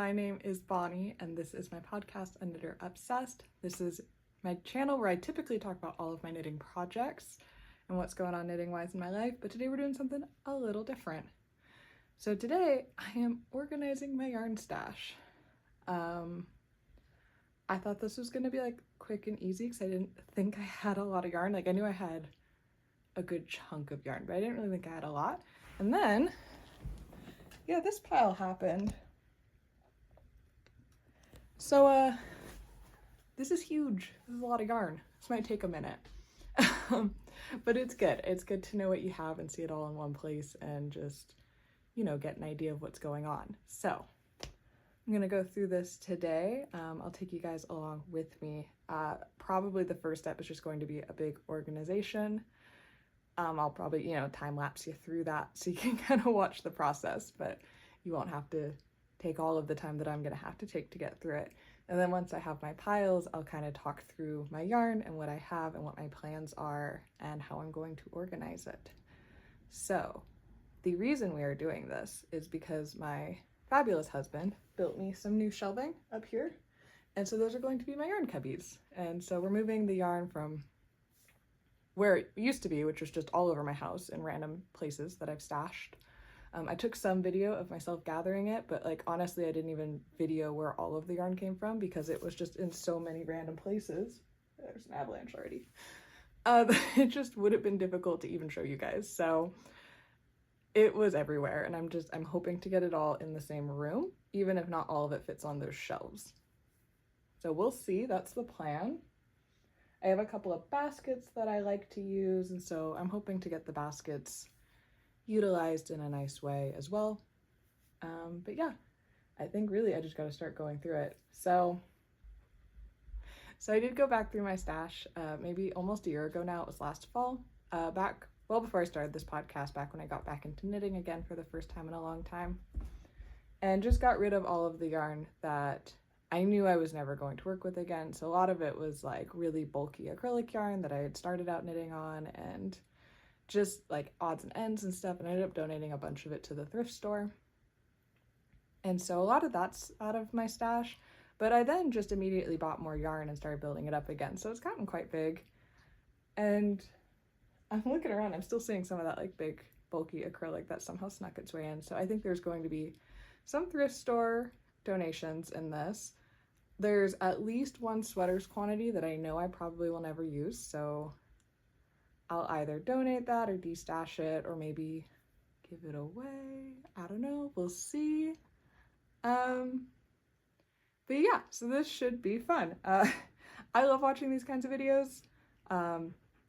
my name is Bonnie, and this is my podcast, A Knitter Obsessed. This is my channel where I typically talk about all of my knitting projects and what's going on knitting-wise in my life, but today we're doing something a little different. So today I am organizing my yarn stash. I thought this was going to be like quick and easy because I didn't think I had a lot of yarn. Like I knew I had a good chunk of yarn, but I didn't really think I had a lot. And then, yeah, this pile happened. So, this is huge. This is a lot of yarn. This might take a minute. But it's good. It's good to know what you have and see it all in one place and just, you know, get an idea of what's going on. So, I'm gonna go through this today. I'll take you guys along with me. Probably the first step is just going to be a big organization. I'll probably, you know, time lapse you through that so you can kind of watch the process, but you won't have to take all of the time that I'm gonna have to take to get through it. And then once I have my piles, I'll kind of talk through my yarn and what I have and what my plans are and how I'm going to organize it. So the reason we are doing this is because my fabulous husband built me some new shelving up here. And so those are going to be my yarn cubbies. And so we're moving the yarn from where it used to be, which was just all over my house in random places that I've stashed. I took some video of myself gathering it, but like honestly, I didn't even video where all of the yarn came from because it was just in so many random places. There's an avalanche already. It just would have been difficult to even show you guys. So it was everywhere, and I'm hoping to get it all in the same room, even if not all of it fits on those shelves. So we'll see, that's the plan. I have a couple of baskets that I like to use, and so I'm hoping to get the baskets utilized in a nice way as well. But yeah, I think really I just got to start going through it. So I did go back through my stash maybe almost a year ago now. It was last fall, back well before I started this podcast, back when I got back into knitting again for the first time in a long time, and just got rid of all of the yarn that I knew I was never going to work with again. So a lot of it was like really bulky acrylic yarn that I had started out knitting on and just like odds and ends and stuff, and I ended up donating a bunch of it to the thrift store. And so a lot of that's out of my stash, but I then just immediately bought more yarn and started building it up again. So it's gotten quite big. And I'm looking around, I'm still seeing some of that like big bulky acrylic that somehow snuck its way in. So I think there's going to be some thrift store donations in this. There's at least one sweaters quantity that I know I probably will never use, so I'll either donate that or destash it or maybe give it away. I don't know, we'll see. But yeah, so this should be fun. I love watching these kinds of videos.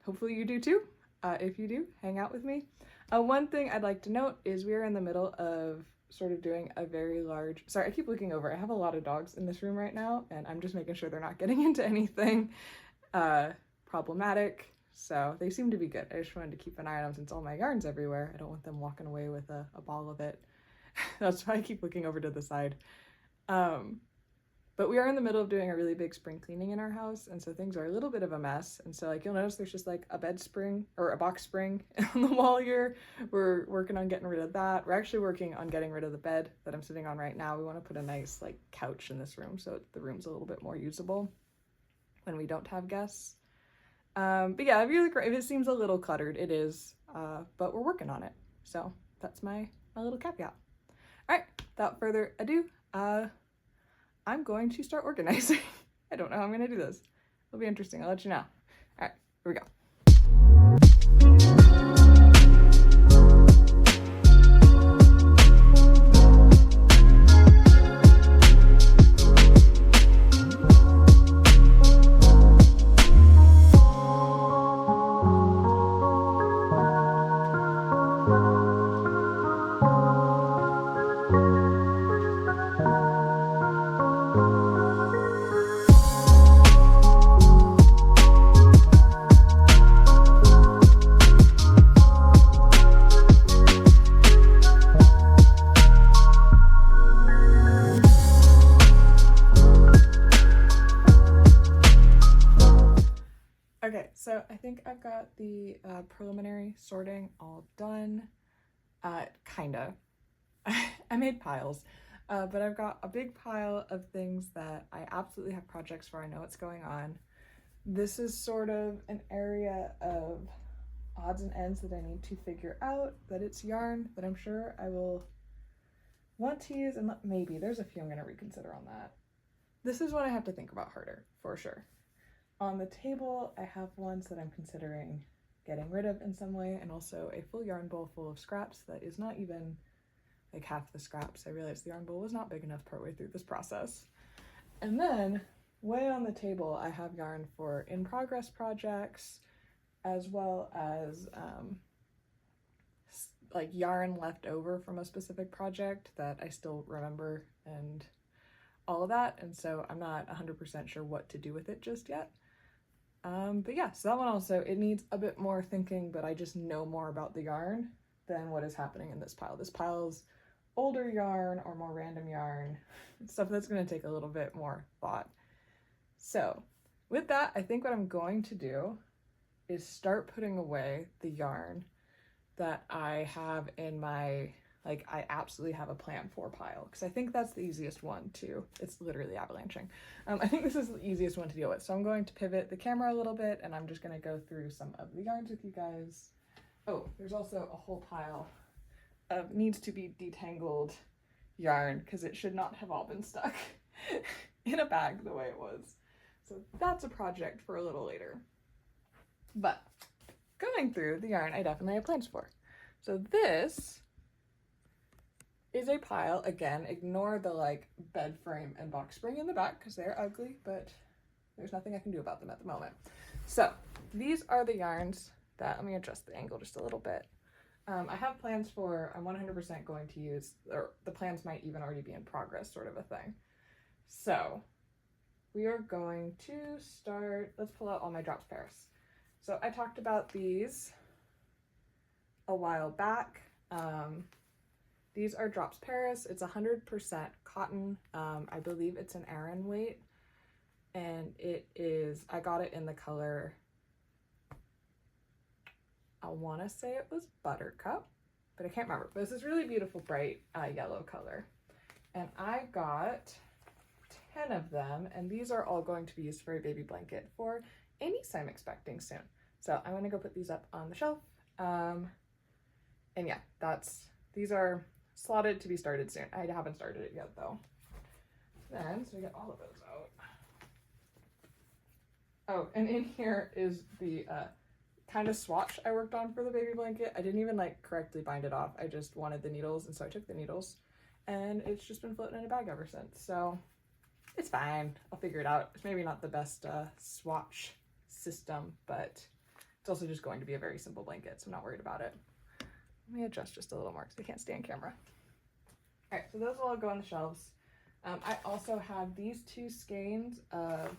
Hopefully you do too. If you do, hang out with me. One thing I'd like to note is we're in the middle of sort of doing a very large, sorry, I keep looking over. I have a lot of dogs in this room right now, and I'm just making sure they're not getting into anything problematic. So they seem to be good. I just wanted to keep an eye on them since all my yarn's everywhere. I don't want them walking away with a ball of it. That's why I keep looking over to the side. But we are in the middle of doing a really big spring cleaning in our house, and so things are a little bit of a mess. And so like you'll notice there's just like a bed spring or a box spring on the wall here. We're working on getting rid of that. We're actually working on getting rid of the bed that I'm sitting on right now. We want to put a nice like couch in this room so the room's a little bit more usable when we don't have guests. But yeah, if it seems a little cluttered, it is, but we're working on it. So that's my little caveat. All right, without further ado, I'm going to start organizing. I don't know how I'm going to do this. It'll be interesting. I'll let you know. All right, here we go. Okay, so I think I've got the preliminary sorting all done. Kinda. I made piles. But I've got a big pile of things that I absolutely have projects for. I know what's going on. This is sort of an area of odds and ends that I need to figure out, that it's yarn that I'm sure I will want to use, and maybe there's a few I'm going to reconsider on that. This is what I have to think about harder, for sure. On the table, I have ones that I'm considering getting rid of in some way, and also a full yarn bowl full of scraps that is not even like half the scraps. I realized the yarn bowl was not big enough partway through this process. And then way on the table, I have yarn for in-progress projects, as well as like yarn left over from a specific project that I still remember and all of that. And so I'm not 100% sure what to do with it just yet. But yeah, so that one also, it needs a bit more thinking, but I just know more about the yarn than what is happening in this pile. This pile's older yarn or more random yarn, stuff that's going to take a little bit more thought. So with that, I think what I'm going to do is start putting away the yarn that I have in my, like, I absolutely have a plan for pile, because I think that's the easiest one to, it's literally avalanching. I think this is the easiest one to deal with. So I'm going to pivot the camera a little bit, and I'm just going to go through some of the yarns with you guys. Oh, there's also a whole pile of needs to be detangled yarn, because it should not have all been stuck in a bag the way it was. So that's a project for a little later. But going through the yarn I definitely have plans for. So this is a pile, again, ignore the like bed frame and box spring in the back because they're ugly, but there's nothing I can do about them at the moment. So these are the yarns that, let me adjust the angle just a little bit. I have plans for, I'm 100% going to use, or the plans might even already be in progress, sort of a thing. So we are going to start, let's pull out all my drops Paris. So I talked about these a while back. These are drops Paris. It's 100% cotton. I believe it's an Aran weight, and it is, I got it in the color, I want to say it was Buttercup, but I can't remember. But it's this really beautiful bright yellow color. And I got 10 of them, and these are all going to be used for a baby blanket for a niece I'm expecting soon. So I'm going to go put these up on the shelf. And yeah, these are slotted to be started soon. I haven't started it yet though. Then, so we get all of those out. Oh, and in here is the kind of swatch I worked on for the baby blanket. I didn't even like correctly bind it off. I just wanted the needles, and so I took the needles, and it's just been floating in a bag ever since. So it's fine. I'll figure it out. It's maybe not the best swatch system, but it's also just going to be a very simple blanket, so I'm not worried about it. Let me adjust just a little more because I can't stay on camera. All right, so those will all go on the shelves. I also have these two skeins of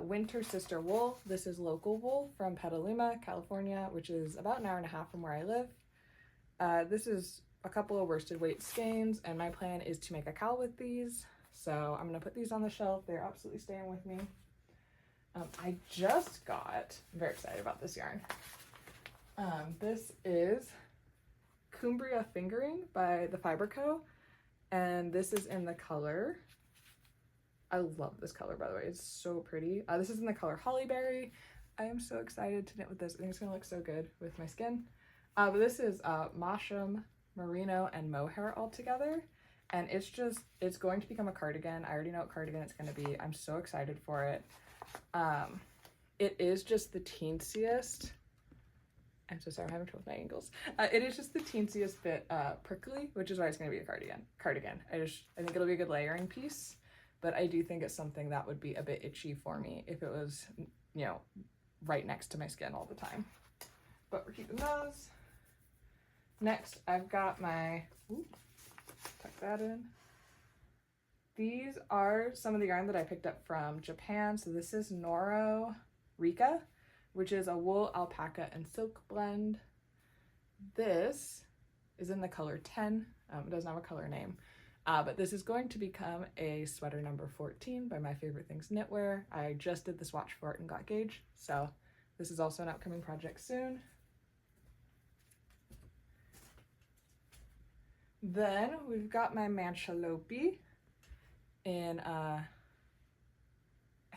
Winter Sister wool. This is local wool from Petaluma, California, which is about an hour and a half from where I live. This is a couple of worsted weight skeins, and my plan is to make a cowl with these. So I'm going to put these on the shelf. They're absolutely staying with me. I just got, I'm very excited about this yarn. This is Cumbria Fingering by the Fiber Co. And this is in the color, I love this color, by the way, it's so pretty. This is in the color Hollyberry. I am so excited to knit with this. I think it's gonna look so good with my skin. But this is Maxim, Merino, and Mohair all together. And it's going to become a cardigan. I already know what cardigan it's gonna be. I'm so excited for it. It is just the teensiest, I'm so sorry, I'm having trouble with my angles. It is just the teensiest bit prickly, which is why it's going to be a cardigan. I think it'll be a good layering piece, but I do think it's something that would be a bit itchy for me if it was, you know, right next to my skin all the time. But we're keeping those. Next, I've got my, tuck that in. These are some of the yarn that I picked up from Japan. So this is Noro Rika, which is a wool, alpaca, and silk blend. This is in the color 10. It doesn't have a color name, but this is going to become a sweater number 14 by My Favorite Things Knitwear. I just did the swatch for it and got gauge, so this is also an upcoming project soon. Then we've got my Manchalope in, I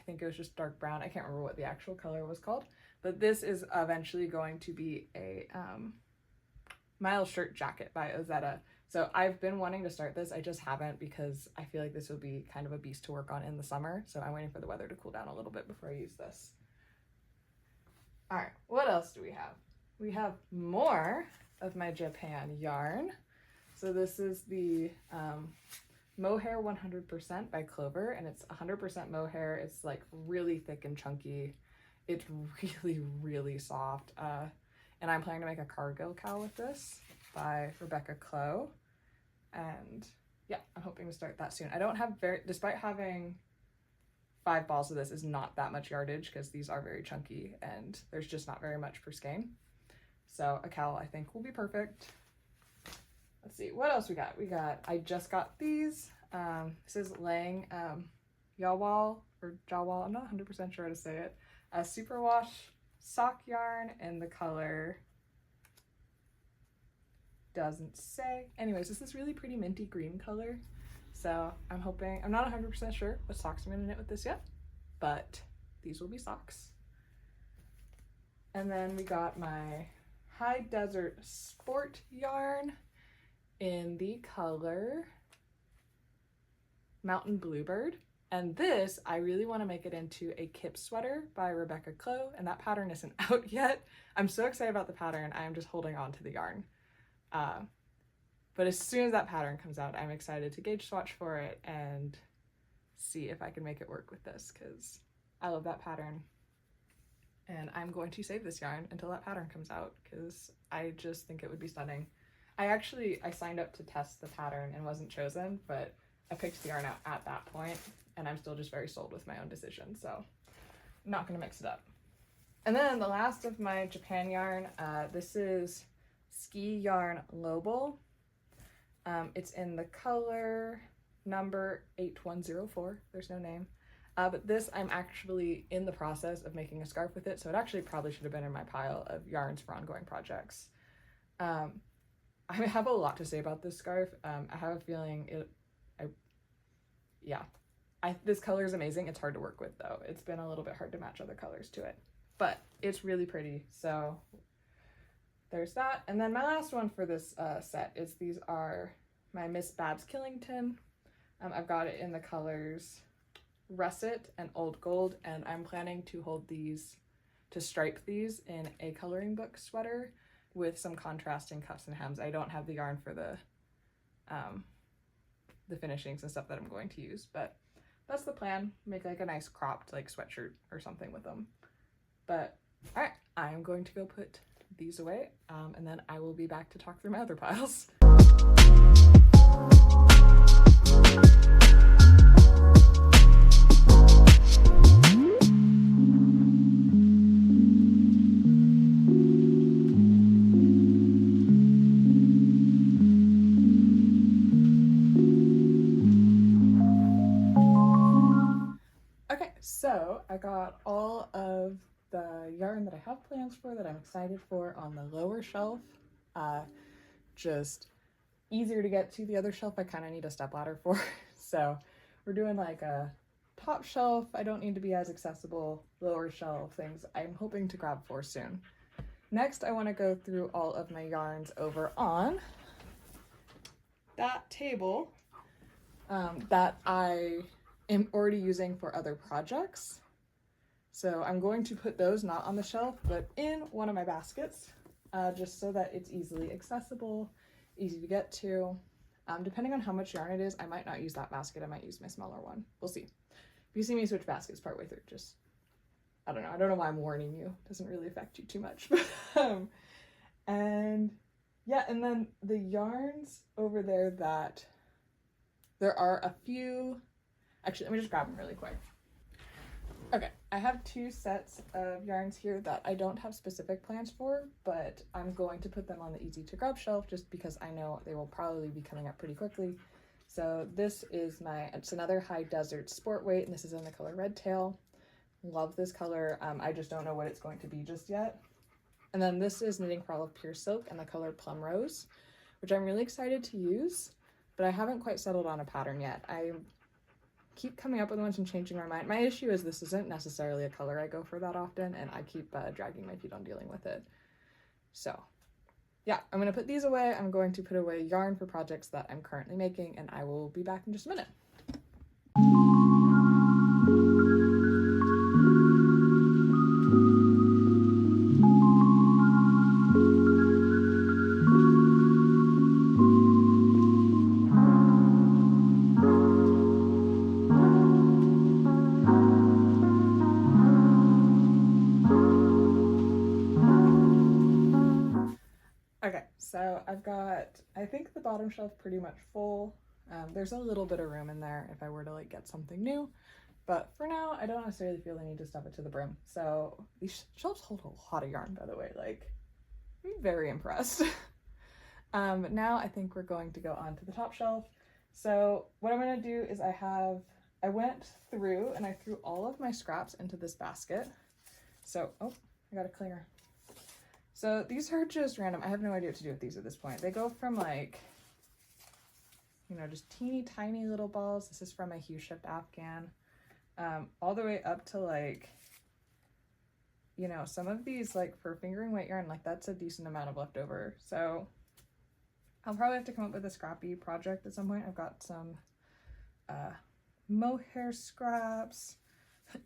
think it was just dark brown. I can't remember what the actual color was called, but this is eventually going to be a Miles shirt jacket by Ozetta. So I've been wanting to start this. I just haven't because I feel like this would be kind of a beast to work on in the summer. So I'm waiting for the weather to cool down a little bit before I use this. All right, what else do we have? We have more of my Japan yarn. So this is the Mohair 100% by Clover, and it's 100% mohair. It's like really thick and chunky. It's really, really soft. And I'm planning to make a Cargill Cowl with this by Rebecca Clow. And yeah, I'm hoping to start that soon. I don't have despite having 5 balls of this, is not that much yardage because these are very chunky and there's just not very much per skein. So a cowl I think will be perfect. Let's see, what else we got? I just got these. This is Lang Yawal or Jawal, I'm not 100% sure how to say it. A superwash sock yarn in the color, doesn't say. Anyways, this is really pretty minty green color. So I'm hoping, I'm not 100% sure what socks I'm gonna knit with this yet, but these will be socks. And then we got my High Desert Sport yarn in the color Mountain Bluebird. And this, I really want to make it into a Kip Sweater by Rebecca Clow, and that pattern isn't out yet. I'm so excited about the pattern, I'm just holding on to the yarn. But as soon as that pattern comes out, I'm excited to gauge swatch for it and see if I can make it work with this, because I love that pattern. And I'm going to save this yarn until that pattern comes out, because I just think it would be stunning. I signed up to test the pattern and wasn't chosen, but I picked the yarn out at that point, and I'm still just very sold with my own decision, so I'm not gonna mix it up. And then the last of my Japan yarn, this is Ski Yarn Lobel. It's in the color number 8104, there's no name. But this, I'm actually in the process of making a scarf with it, so it actually probably should have been in my pile of yarns for ongoing projects. I have a lot to say about this scarf. I have a feeling this color is amazing. It's hard to work with though. It's been a little bit hard to match other colors to it, but it's really pretty. So there's that. And then my last one for this set is these are my Miss Babs Killington. I've got it in the colors Russet and Old Gold, and I'm planning to stripe these in a coloring book sweater with some contrasting cuffs and hems. I don't have the yarn for the finishings and stuff that I'm going to use, but that's the plan. Make like a nice cropped like sweatshirt or something with them. But all right, I'm going to go put these away, and then I will be back to talk through my other piles. So I got all of the yarn that I have plans for that I'm excited for on the lower shelf. Just easier to get to. The other shelf I kind of need a stepladder for. So we're doing like a top shelf. I don't need to be as accessible. Lower shelf things I'm hoping to grab for soon. Next, I want to go through all of my yarns over on that table that I am already using for other projects. So I'm going to put those not on the shelf, but in one of my baskets, just so that it's easily accessible, easy to get to. Depending on how much yarn it is, I might not use that basket. I might use my smaller one. We'll see. If you see me switch baskets partway through, just, I don't know why I'm warning you. It doesn't really affect you too much. And yeah, and then the yarns over there there are a few. Actually, let me just grab them really quick. Okay, I have 2 sets of yarns here that I don't have specific plans for, but I'm going to put them on the easy to grab shelf just because I know they will probably be coming up pretty quickly. So this is it's another High Desert Sport Weight, and this is in the color Red Tail. Love this color. I just don't know what it's going to be just yet. And then this is Knitting for All of Pure Silk in the color Plum Rose, which I'm really excited to use, but I haven't quite settled on a pattern yet. I keep coming up with ones and changing my mind. My issue is this isn't necessarily a color I go for that often, and I keep dragging my feet on dealing with it. So yeah, I'm going to put these away. I'm going to put away yarn for projects that I'm currently making, and I will be back in just a minute. So I've got, I think, the bottom shelf pretty much full. There's a little bit of room in there if I were to like get something new, but for now I don't necessarily feel the need to stuff it to the brim. So these shelves hold a lot of yarn, by the way. Like, I'm very impressed. Now I think we're going to go on to the top shelf. So what I'm going to do is I went through and I threw all of my scraps into this basket. So, oh, I got a clinger. So these are just random. I have no idea what to do with these at this point. They go from like, you know, just teeny tiny little balls. This is from a Hue Shift Afghan. All the way up to like, you know, some of these like for fingering weight yarn, like that's a decent amount of leftover. So I'll probably have to come up with a scrappy project at some point. I've got some mohair scraps.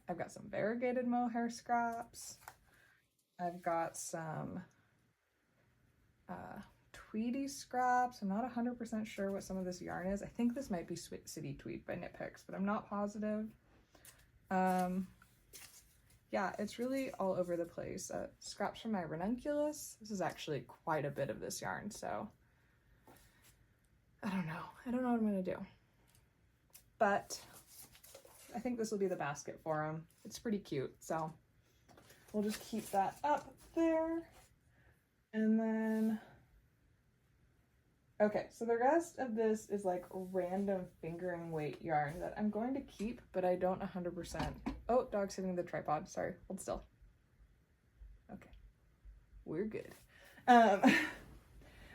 I've got some variegated mohair scraps. I've got some tweedy scraps. I'm not 100% sure what some of this yarn is. I think this might be City Tweed by Knit Picks, but I'm not positive. Yeah, it's really all over the place. Scraps from my ranunculus. This is actually quite a bit of this yarn, so I don't know. I don't know what I'm going to do. But I think this will be the basket for them. It's pretty cute, so we'll just keep that up there. And then, okay, so the rest of this is like random fingering weight yarn that I'm going to keep, but I don't 100%. Oh, dog's hitting the tripod. Sorry, hold still. Okay, we're good. But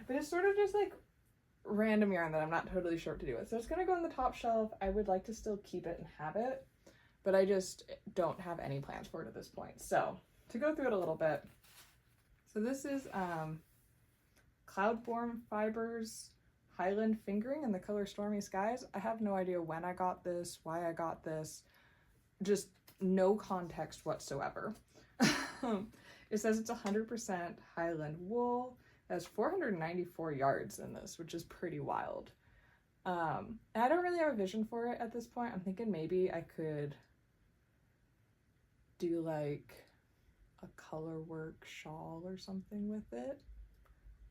it's sort of just like random yarn that I'm not totally sure what to do with. So it's gonna go on the top shelf. I would like to still keep it and have it, but I just don't have any plans for it at this point. So to go through it a little bit, so this is Cloudform Fibers Highland Fingering in the color Stormy Skies. I have no idea when I got this, why I got this, just no context whatsoever. It says it's 100% Highland wool. It has 494 yards in this, which is pretty wild. And I don't really have a vision for it at this point. I'm thinking maybe I could do like a color work shawl or something with it.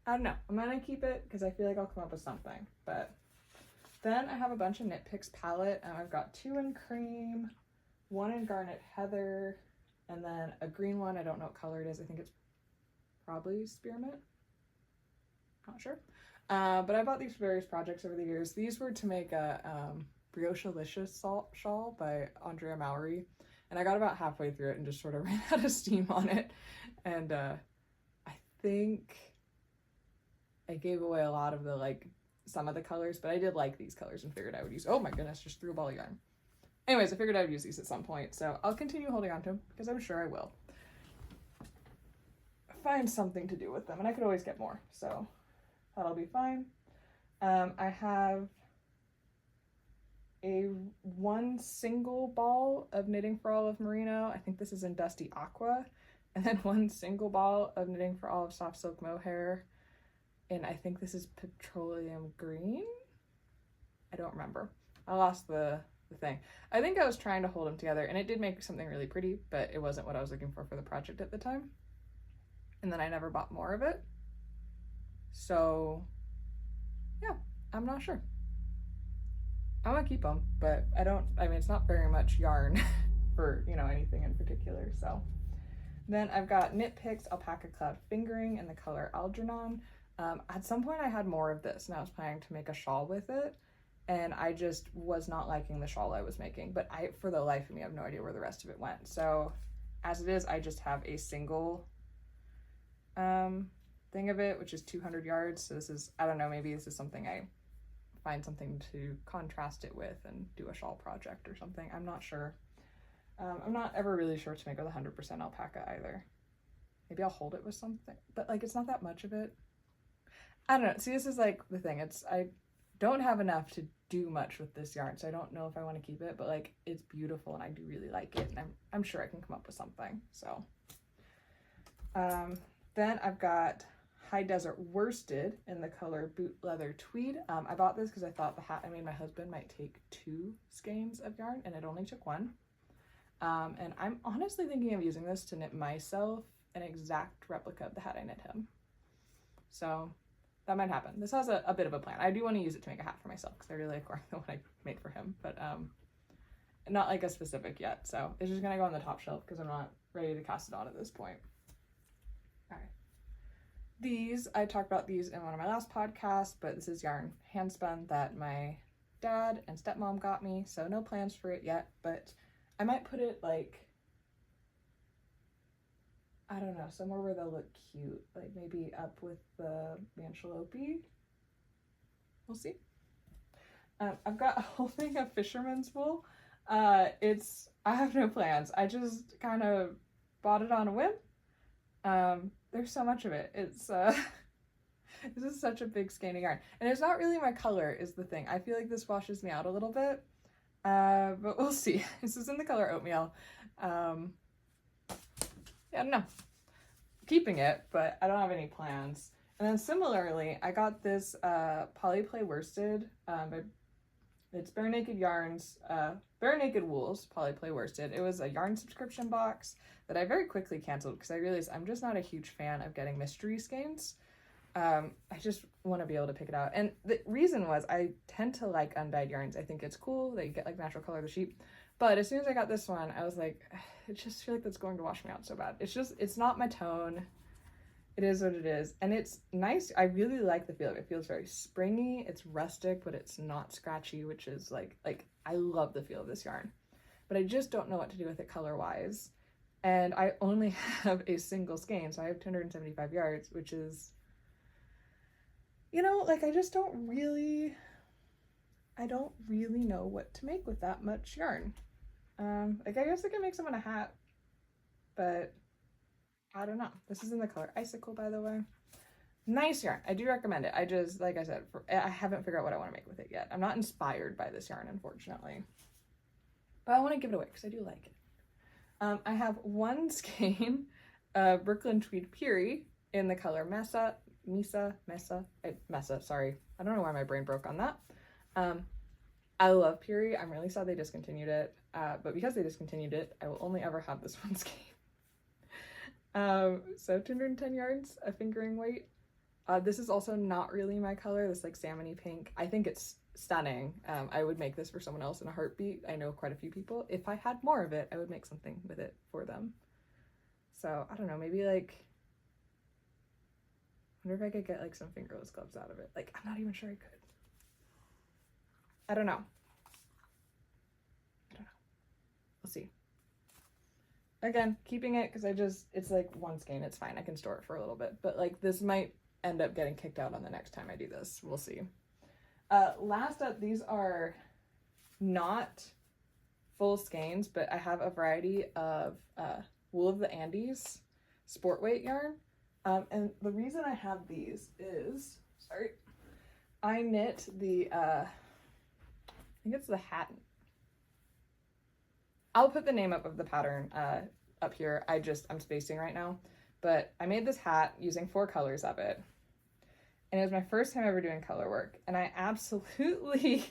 I don't know. I'm gonna keep it because I feel like I'll come up with something. But then I have a bunch of Knit Picks palette, and I've got 2 in cream, 1 in garnet heather, and then a green one. I don't know what color it is. I think it's probably spearmint. Not sure. But I bought these for various projects over the years. These were to make a Brioche-licious shawl by Andrea Mowry. And I got about halfway through it and just sort of ran out of steam on it. And I think I gave away a lot of the, like, some of the colors, but I did like these colors and figured I would use, oh my goodness, just threw a ball of yarn. Anyways, I figured I would use these at some point, so I'll continue holding on to them because I'm sure I will find something to do with them, and I could always get more, so that'll be fine. I have one single ball of Knitting for All of Merino. I think this is in Dusty Aqua. And then 1 single ball of Knitting for All of Soft Silk Mohair. And I think this is Petroleum Green? I don't remember. I lost the thing. I think I was trying to hold them together, and it did make something really pretty, but it wasn't what I was looking for the project at the time. And then I never bought more of it. So yeah, I'm not sure. I'm gonna keep them, but I mean, it's not very much yarn for, you know, anything in particular. So then I've got Knit Picks Alpaca Cloud Fingering in the color Algernon. At some point I had more of this and I was planning to make a shawl with it, and I just was not liking the shawl I was making, but for the life of me, I have no idea where the rest of it went. So as it is, I just have a single thing of it, which is 200 yards. So this is, I don't know, maybe this is something I find something to contrast it with and do a shawl project or something. I'm not sure. I'm not ever really sure to make with 100% alpaca either. Maybe I'll hold it with something, but like it's not that much of it. I don't know. See, this is like the thing. I don't have enough to do much with this yarn, so I don't know if I want to keep it, but like it's beautiful and I do really like it, and I'm sure I can come up with something. So then I've got High Desert Worsted in the color Boot Leather Tweed. I bought this because I thought the hat I made my husband might take 2 skeins of yarn, and it only took 1. And I'm honestly thinking of using this to knit myself an exact replica of the hat I knit him. So that might happen. This has a bit of a plan. I do want to use it to make a hat for myself because I really like the one I made for him, but not like a specific yet. So it's just gonna go on the top shelf because I'm not ready to cast it on at this point. All right. These, I talked about these in one of my last podcasts, but this is yarn handspun that my dad and stepmom got me, so no plans for it yet, but I might put it like, I don't know, somewhere where they'll look cute, like maybe up with the Manchelope. We'll see. I've got a whole thing of fisherman's wool. I have no plans. I just kind of bought it on a whim. There's so much of it. It's this is such a big skein of yarn, and it's not really my color is the thing. I feel like this washes me out a little bit, but we'll see. This is in the color Oatmeal. Yeah, I don't know. Keeping it, but I don't have any plans. And then similarly, I got this Polyplay worsted. It's Bare Naked Yarns, Bare Naked Wools Polyplay worsted. It was a yarn subscription box that I very quickly canceled because I realized I'm just not a huge fan of getting mystery skeins. I just want to be able to pick it out. And the reason was I tend to like undyed yarns. I think it's cool that you get like natural color of the sheep. But as soon as I got this one, I was like, I just feel like that's going to wash me out so bad. It's not my tone. It is what it is. And it's nice. I really like the feel of it. It feels very springy. It's rustic, but it's not scratchy, which is like I love the feel of this yarn. But I just don't know what to do with it color-wise. And I only have a single skein, so I have 275 yards, which is, you know, like I don't really know what to make with that much yarn. Like I guess I can make someone a hat, but I don't know. This is in the color Icicle, by the way. Nice yarn. I do recommend it. I just, like I said, I haven't figured out what I want to make with it yet. I'm not inspired by this yarn, unfortunately. But I want to give it away because I do like it. I have 1 skein of Brooklyn Tweed Puri in the color Mesa, sorry. I don't know why my brain broke on that. I love Puri. I'm really sad they discontinued it. But because they discontinued it, I will only ever have this 1 skein. So 210 yards, a fingering weight. This is also not really my color, this like salmony pink. I think it's stunning. I would make this for someone else in a heartbeat. I know quite a few people. If I had more of it, I would make something with it for them. So I don't know, maybe like, I wonder if I could get like some fingerless gloves out of it. Like, I'm not even sure I could. I don't know. We'll see. Again, keeping it because it's like 1 skein. It's fine. I can store it for a little bit. But like this might end up getting kicked out on the next time I do this. We'll see. Last up, these are not full skeins, but I have a variety of Wool of the Andes sport weight yarn. And the reason I have these is, sorry, I knit the, I think it's the hat. I'll put the name up of the pattern up here. I'm spacing right now, but I made this hat using 4 colors of it. And it was my first time ever doing color work. And I absolutely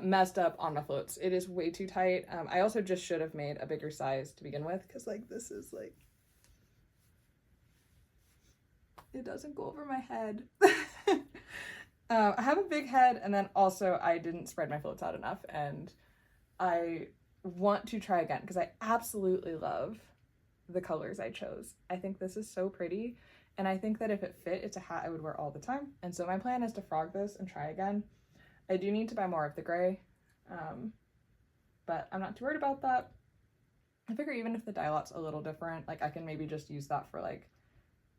messed up on my floats. It is way too tight. I also just should have made a bigger size to begin with, because like this is like, it doesn't go over my head. I have a big head, and then also I didn't spread my floats out enough, and I want to try again because I absolutely love the colors I chose. I think this is so pretty, and I think that if it fit, it's a hat I would wear all the time. And so my plan is to frog this and try again. I do need to buy more of the gray, but I'm not too worried about that. I figure even if the dye lot's a little different, like I can maybe just use that for like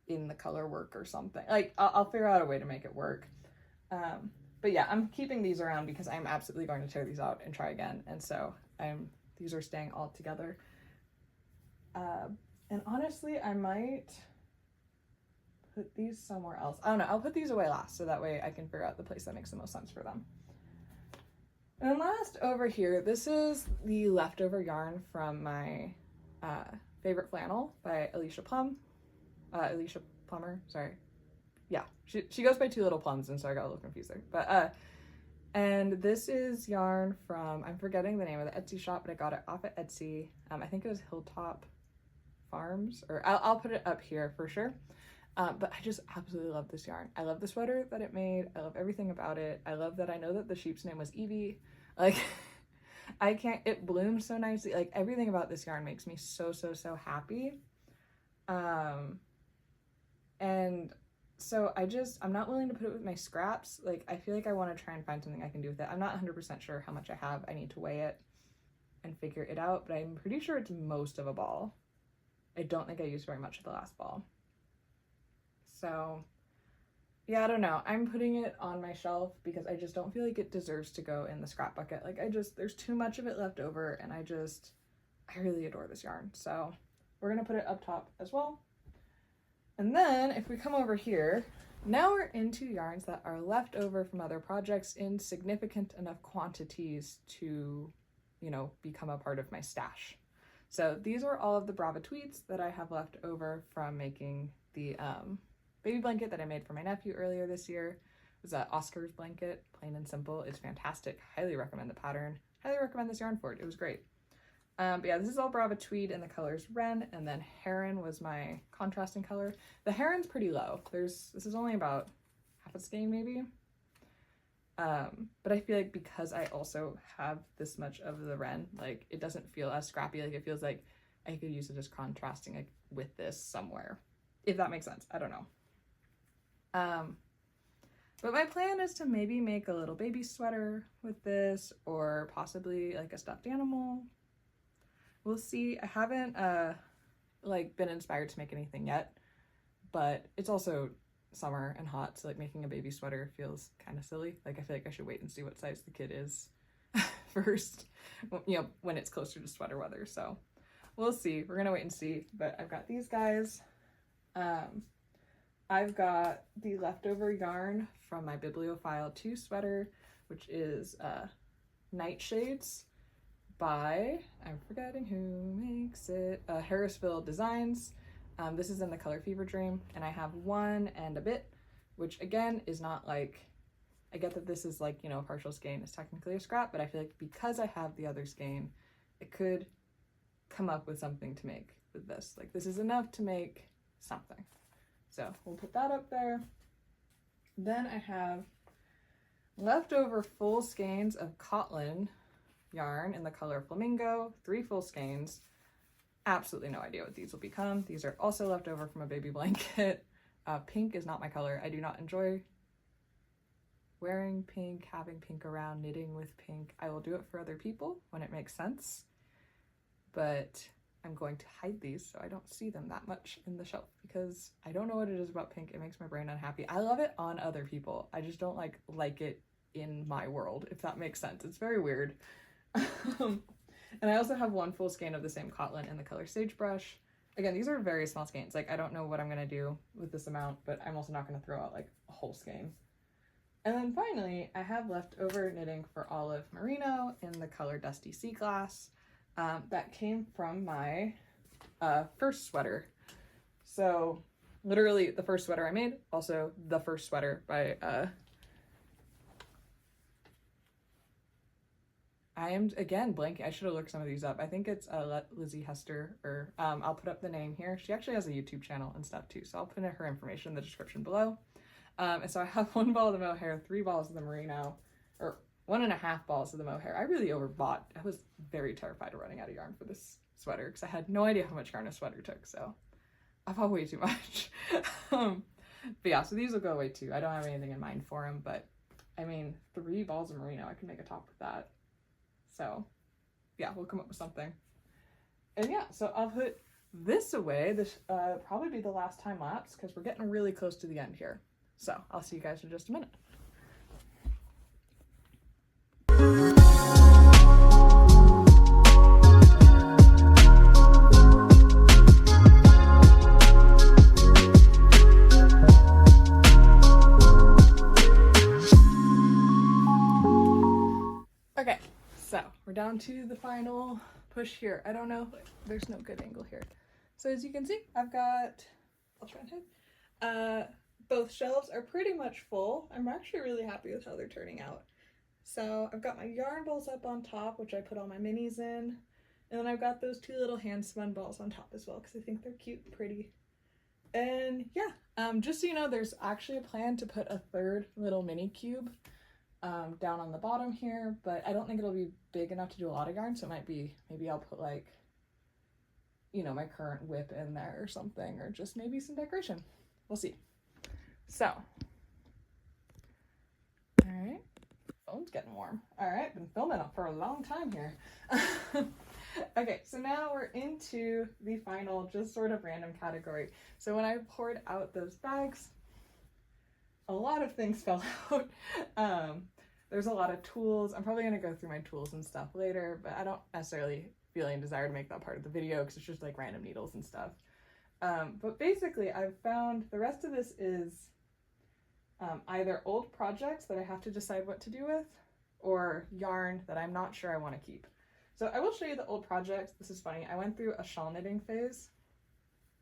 in the color work or something. Like, I'll figure out a way to make it work. But yeah, I'm keeping these around because I'm absolutely going to tear these out and try again. And so these are staying all together. And honestly, I might put these somewhere else. I don't know. I'll put these away last so that way I can figure out the place that makes the most sense for them. And then last over here, this is the leftover yarn from my favorite flannel by Alicia Plummer, sorry. Yeah, she goes by Two Little Plums, and so I got a little confused there. But and this is yarn from, I'm forgetting the name of the Etsy shop, but I got it off at Etsy. I think it was Hilltop Farms, or I'll put it up here for sure. But I just absolutely love this yarn. I love the sweater that it made. I love everything about it. I love that I know that the sheep's name was Evie. Like, it blooms so nicely. Like, everything about this yarn makes me so, so, so happy. And so I'm not willing to put it with my scraps. Like, I feel like I want to try and find something I can do with it. I'm not 100% sure how much I have. I need to weigh it and figure it out, but I'm pretty sure it's most of a ball. I don't think I used very much of the last ball. So yeah, I don't know. I'm putting it on my shelf because I just don't feel like it deserves to go in the scrap bucket. Like, there's too much of it left over, and I really adore this yarn. So we're gonna put it up top as well. And then if we come over here, now we're into yarns that are left over from other projects in significant enough quantities to, you know, become a part of my stash. So these are all of the Brava tweeds that I have left over from making the baby blanket that I made for my nephew earlier this year. It was an Oscar's blanket, plain and simple. It's fantastic. Highly recommend the pattern. Highly recommend this yarn for it. It was great. But yeah, this is all Brava tweed in the colors Wren, and then Heron was my contrasting color. The Heron's pretty low. This is only about half a skein maybe. But I feel like because I also have this much of the Wren, like, it doesn't feel as scrappy. Like, it feels like I could use it as contrasting, like, with this somewhere, if that makes sense. I don't know. But my plan is to maybe make a little baby sweater with this, or possibly like a stuffed animal. We'll see. I haven't like been inspired to make anything yet, but it's also summer and hot, so like making a baby sweater feels kind of silly. Like, I feel like I should wait and see what size the kid is first, you know, when it's closer to sweater weather. So we'll see. We're gonna wait and see. But I've got these guys. I've got the leftover yarn from my Bibliophile 2 sweater, which is Nightshades by, I'm forgetting who makes it, Harrisville Designs. This is in the color Fever Dream, and I have 1 and a bit, which again is not like, I get that this is like, you know, a partial skein is technically a scrap, but I feel like because I have the other skein, it could come up with something to make with this. Like, this is enough to make something. So we'll put that up there. Then I have leftover full skeins of Kotlin yarn in the color Flamingo, 3 full skeins. Absolutely no idea what these will become. These are also left over from a baby blanket. Pink is not my color. I do not enjoy wearing pink, having pink around, knitting with pink. I will do it for other people when it makes sense, but I'm going to hide these so I don't see them that much in the shelf because I don't know what it is about pink. It makes my brain unhappy. I love it on other people. I just don't like it in my world, if that makes sense. It's very weird. And I also have 1 full skein of the same Kotlin in the color Sagebrush. Again, these are very small skeins. Like, I don't know what I'm gonna do with this amount, but I'm also not gonna throw out like a whole skein. And then finally, I have leftover knitting for Olive Merino in the color Dusty Sea Glass. That came from my first sweater. So literally the first sweater I made, also the first sweater by I am again blanking. I should have looked some of these up. I think it's Lizzie Hester, or I'll put up the name here. She actually has a YouTube channel and stuff too, so I'll put in her information in the description below. And so I have 1 ball of the mohair, 3 balls of the merino, or 1.5 balls of the mohair. I really overbought. I was very terrified of running out of yarn for this sweater because I had no idea how much yarn a sweater took, so I bought way too much. But yeah, so these will go away too. I don't have anything in mind for them, but I mean, 3 balls of merino, I can make a top with that. So yeah, we'll come up with something. And yeah, so I'll put this away. This probably be the last time lapse because we're getting really close to the end here. So I'll see you guys in just a minute. Okay, so we're down to the final push here. I don't know, there's no good angle here. So as you can see, I've got, I'll try and hide. Both shelves are pretty much full. I'm actually really happy with how they're turning out. So I've got my yarn balls up on top, which I put all my minis in. And then I've got those two little hand spun balls on top as well, because I think they're cute and pretty. And yeah, just so you know, there's actually a plan to put a third little mini cube down on the bottom here, but I don't think it'll be big enough to do a lot of yarn, so it might be, maybe I'll put like, you know, my current whip in there or something, or just maybe some decoration. We'll see. So, all right, phone's getting warm. All right, been filming it for a long time here. Okay, so now we're into the final, just sort of random category. So when I poured out those bags, a lot of things fell out. There's a lot of tools. I'm probably gonna go through my tools and stuff later, but I don't necessarily feel any desire to make that part of the video because it's just like random needles and stuff. But basically I've found the rest of this is either old projects that I have to decide what to do with, or yarn that I'm not sure I want to keep. So I will show you the old projects. This is funny. I went through a shawl knitting phase.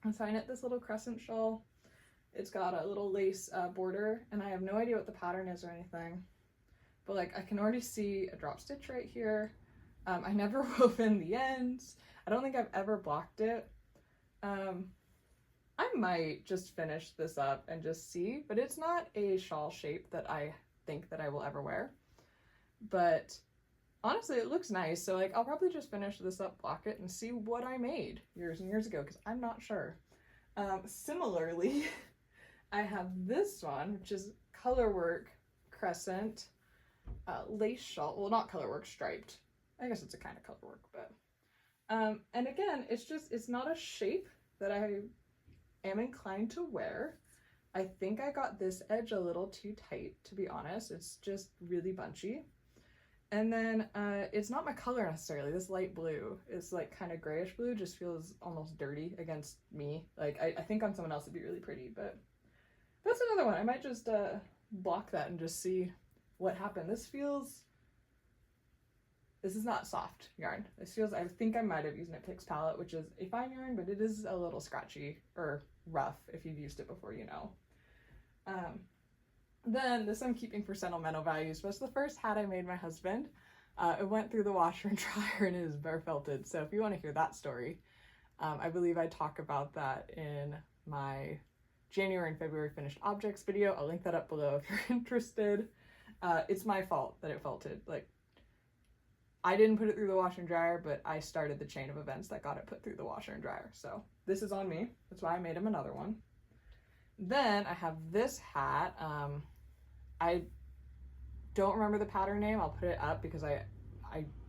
And so I knit this little crescent shawl. It's got a little lace border, and I have no idea what the pattern is or anything. But like I can already see a drop stitch right here. I never wove in the ends. I don't think I've ever blocked it. I might just finish this up and just see, but it's not a shawl shape that I think that I will ever wear. But honestly, it looks nice. So like I'll probably just finish this up, block it, and see what I made years and years ago, because I'm not sure. Similarly, I have this one, which is colorwork crescent lace shawl. Well, not colorwork, striped. I guess it's a kind of colorwork, but and again, it's not a shape that I am inclined to wear. I think I got this edge a little too tight, to be honest. It's just really bunchy. And then it's not my color necessarily. This light blue is like kind of grayish blue, just feels almost dirty against me. Like I think on someone else it'd be really pretty, but that's another one. I might just block that and just see what happened. This is not soft yarn. This feels, I think I might have used Knit Picks palette, which is a fine yarn, but it is a little scratchy or rough if you've used it before, you know. Then this I'm keeping for sentimental values. Was the first hat I made my husband. It went through the washer and dryer and it is bare felted. So if you want to hear that story, I believe I talk about that in my January and February finished objects video. I'll link that up below if you're interested. It's my fault that it felted. Like, I didn't put it through the washer and dryer, but I started the chain of events that got it put through the washer and dryer. So this is on me. That's why I made him another one. Then I have this hat. I don't remember the pattern name. I'll put it up because I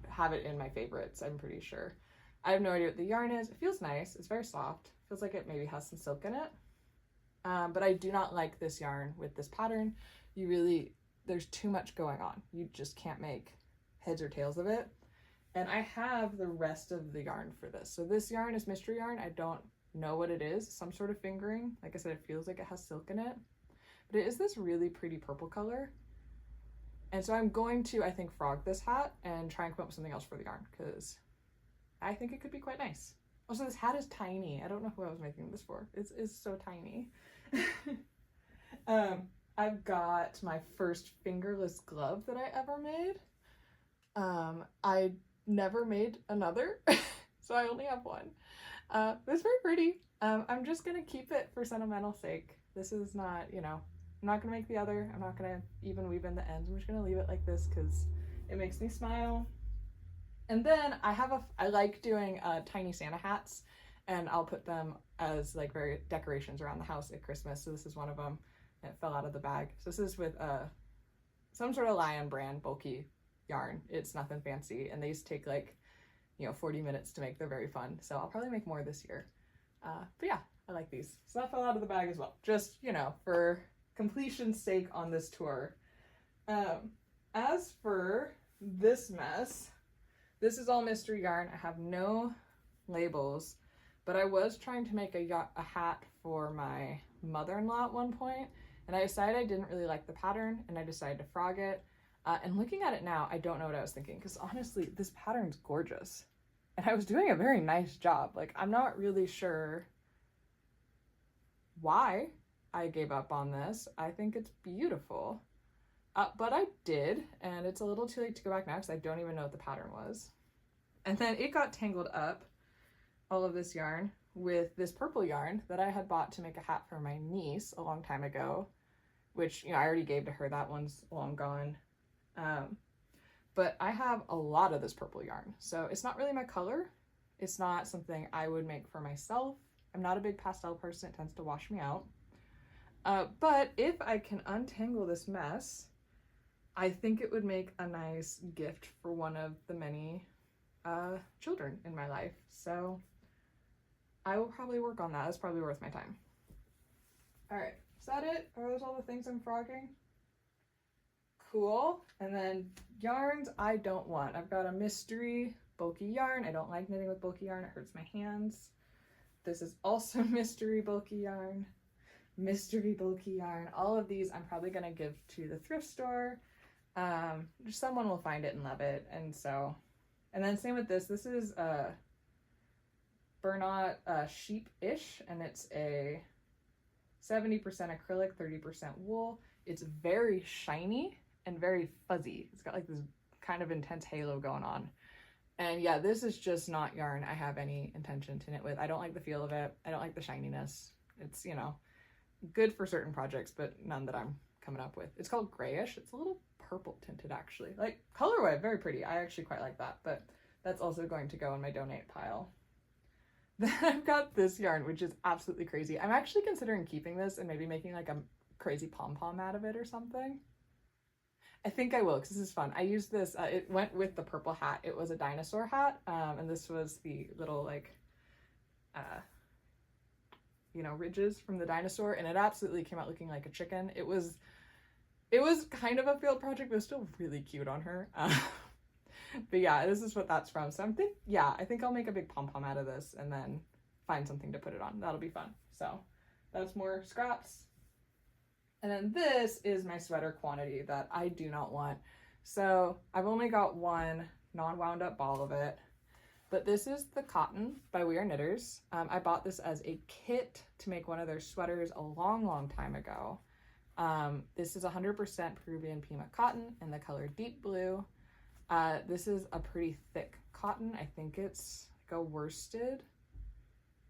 have it in my favorites, I'm pretty sure. I have no idea what the yarn is. It feels nice. It's very soft. Feels like it maybe has some silk in it. But I do not like this yarn with this pattern. There's too much going on. You just can't make heads or tails of it. And I have the rest of the yarn for this. So this yarn is mystery yarn. I don't know what it is. Some sort of fingering. Like I said, it feels like it has silk in it. But it is this really pretty purple color. And so I'm going to, I think, frog this hat and try and come up with something else for the yarn, because I think it could be quite nice. Also, this hat is tiny. I don't know who I was making this for. It's so tiny. I've got my first fingerless glove that I ever made. I never made another, so I only have one. It's very pretty. I'm just gonna keep it for sentimental sake. This is not, you know, I'm not gonna make the other. I'm not gonna even weave in the ends. I'm just gonna leave it like this because it makes me smile. And then I like doing tiny Santa hats, and I'll put them as like very decorations around the house at Christmas. So this is one of them. It fell out of the bag. So this is with some sort of Lion brand bulky yarn. It's nothing fancy, and these take like, you know, 40 minutes to make. They're very fun. So I'll probably make more this year. But yeah, I like these. So that fell out of the bag as well. Just, you know, for completion's sake on this tour. As for this mess, this is all mystery yarn. I have no labels, but I was trying to make a hat for my mother-in-law at one point, and I decided I didn't really like the pattern, and I decided to frog it. And looking at it now, I don't know what I was thinking, because honestly, this pattern's gorgeous. And I was doing a very nice job. Like, I'm not really sure why I gave up on this. I think it's beautiful. But I did, and it's a little too late to go back now because I don't even know what the pattern was. And then it got tangled up, all of this yarn, with this purple yarn that I had bought to make a hat for my niece a long time ago, which, you know, I already gave to her. That one's long gone. But I have a lot of this purple yarn, so it's not really my color. It's not something I would make for myself. I'm not a big pastel person. It tends to wash me out. But if I can untangle this mess, I think it would make a nice gift for one of the many children in my life. So I will probably work on that. That's probably worth my time. All right, is that it? Are those all the things I'm frogging? Cool. And then yarns I don't want. I've got a mystery bulky yarn. I don't like knitting with bulky yarn. It hurts my hands. This is also mystery bulky yarn. Mystery bulky yarn. All of these I'm probably going to give to the thrift store. Someone will find it and love it. And so, and then same with this. This is Burnout sheep-ish, and it's a 70% acrylic, 30% wool. It's very shiny and very fuzzy. It's got like this kind of intense halo going on. And yeah, this is just not yarn I have any intention to knit with. I don't like the feel of it. I don't like the shininess. It's, you know, good for certain projects, but none that I'm coming up with. It's called Grayish. It's a little purple tinted, actually. Like, colorway, very pretty. I actually quite like that, but that's also going to go in my donate pile. Then I've got this yarn, which is absolutely crazy. I'm actually considering keeping this and maybe making like a crazy pom-pom out of it or something. I think I will, because this is fun. I used this, it went with the purple hat. It was a dinosaur hat, and this was the little, like, you know, ridges from the dinosaur, and it absolutely came out looking like a chicken. It was kind of a failed project, but it was still really cute on her. But yeah, this is what that's from. So I think I'll make a big pom-pom out of this and then find something to put it on. That'll be fun. So that's more scraps. And then this is my sweater quantity that I do not want. So I've only got one non-wound up ball of it, but this is the cotton by We Are Knitters. I bought this as a kit to make one of their sweaters a long, long time ago. This is 100% Peruvian Pima cotton in the color deep blue. This is a pretty thick cotton. I think it's like a worsted,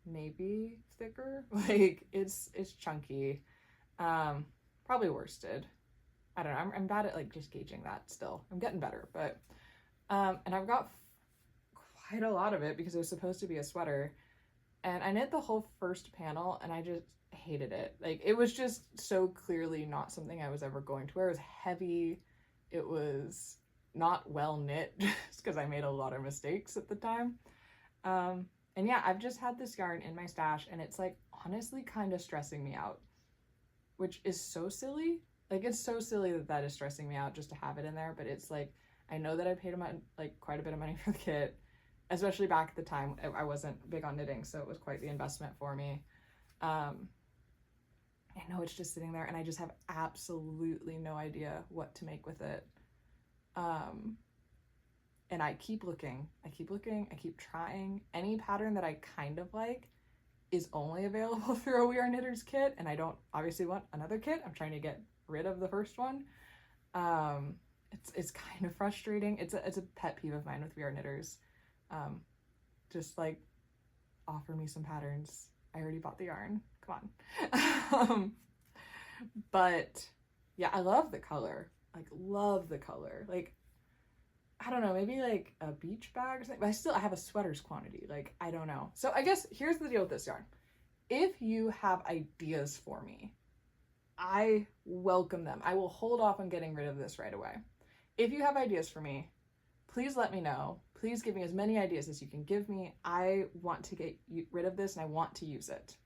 maybe thicker. Like it's chunky. Probably worsted. I don't know. I'm bad at like just gauging that still. I'm getting better, but and I've got quite a lot of it because it was supposed to be a sweater, and I knit the whole first panel and I just hated it. Like, it was just so clearly not something I was ever going to wear. It was heavy. It was not well knit just because I made a lot of mistakes at the time. And yeah, I've just had this yarn in my stash and it's like honestly kind of stressing me out, which is so silly. Like, it's so silly that is stressing me out just to have it in there, but it's like, I know that I paid like quite a bit of money for the kit, especially back at the time. I wasn't big on knitting, so it was quite the investment for me. I know it's just sitting there and I just have absolutely no idea what to make with it. And I keep looking, I keep trying. Any pattern that I kind of like is only available through a We Are Knitters kit, and I don't obviously want another kit. I'm trying to get rid of the first one. It's kind of frustrating. It's a pet peeve of mine with We Are Knitters. Just like, offer me some patterns. I already bought the yarn. Come on. But yeah, I love the color. Like, love the color. Like, I don't know, maybe like a beach bag or something, but I have a sweater's quantity. Like, I don't know. So I guess here's the deal with this yarn. If you have ideas for me, I welcome them. I will hold off on getting rid of this right away. If you have ideas for me, please let me know. Please give me as many ideas as you can give me. I want to get rid of this and I want to use it.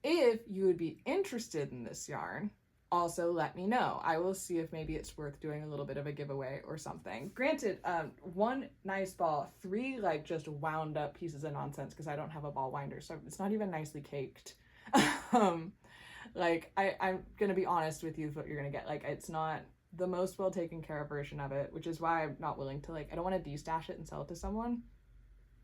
If you would be interested in this yarn, also let me know. I will see if maybe it's worth doing a little bit of a giveaway or something. Granted, one nice ball, 3 like just wound up pieces of nonsense because I don't have a ball winder, so it's not even nicely caked. Like I'm gonna be honest with you with what you're gonna get. Like it's not the most well taken care of version of it, which is why I'm not willing to, like, I don't want to destash it and sell it to someone.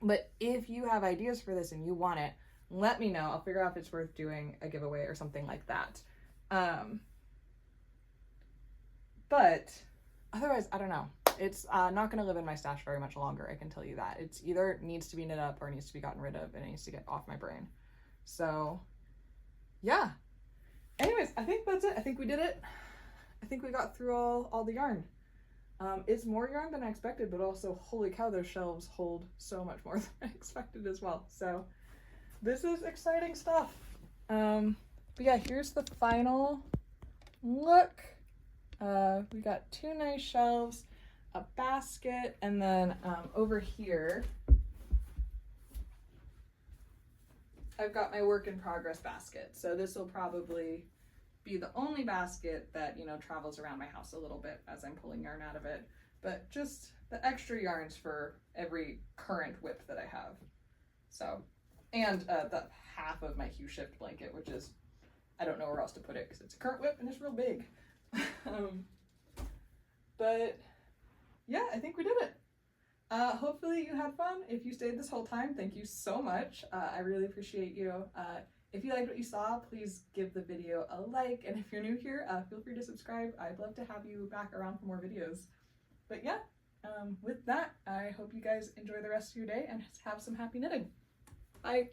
But if you have ideas for this and you want it, let me know. I'll figure out if it's worth doing a giveaway or something like that. But otherwise, I don't know. It's not going to live in my stash very much longer, I can tell you that. It's either needs to be knit up or needs to be gotten rid of, and it needs to get off my brain. So, yeah. Anyways, I think that's it. I think we did it. I think we got through all the yarn. It's more yarn than I expected, but also, holy cow, those shelves hold so much more than I expected as well. So this is exciting stuff. But yeah, here's the final look. We got 2 nice shelves, a basket, and then over here, I've got my work in progress basket. So this will probably be the only basket that, you know, travels around my house a little bit as I'm pulling yarn out of it, but just the extra yarns for every current whip that I have. So, and the half of my hue shift blanket, which is, I don't know where else to put it because it's a current whip and it's real big. But yeah, I think we did it. Hopefully you had fun. If you stayed this whole time, thank you so much. I really appreciate you. If you liked what you saw, please give the video a like, and if you're new here, feel free to subscribe. I'd love to have you back around for more videos. But yeah, with that, I hope you guys enjoy the rest of your day and have some happy knitting. Bye!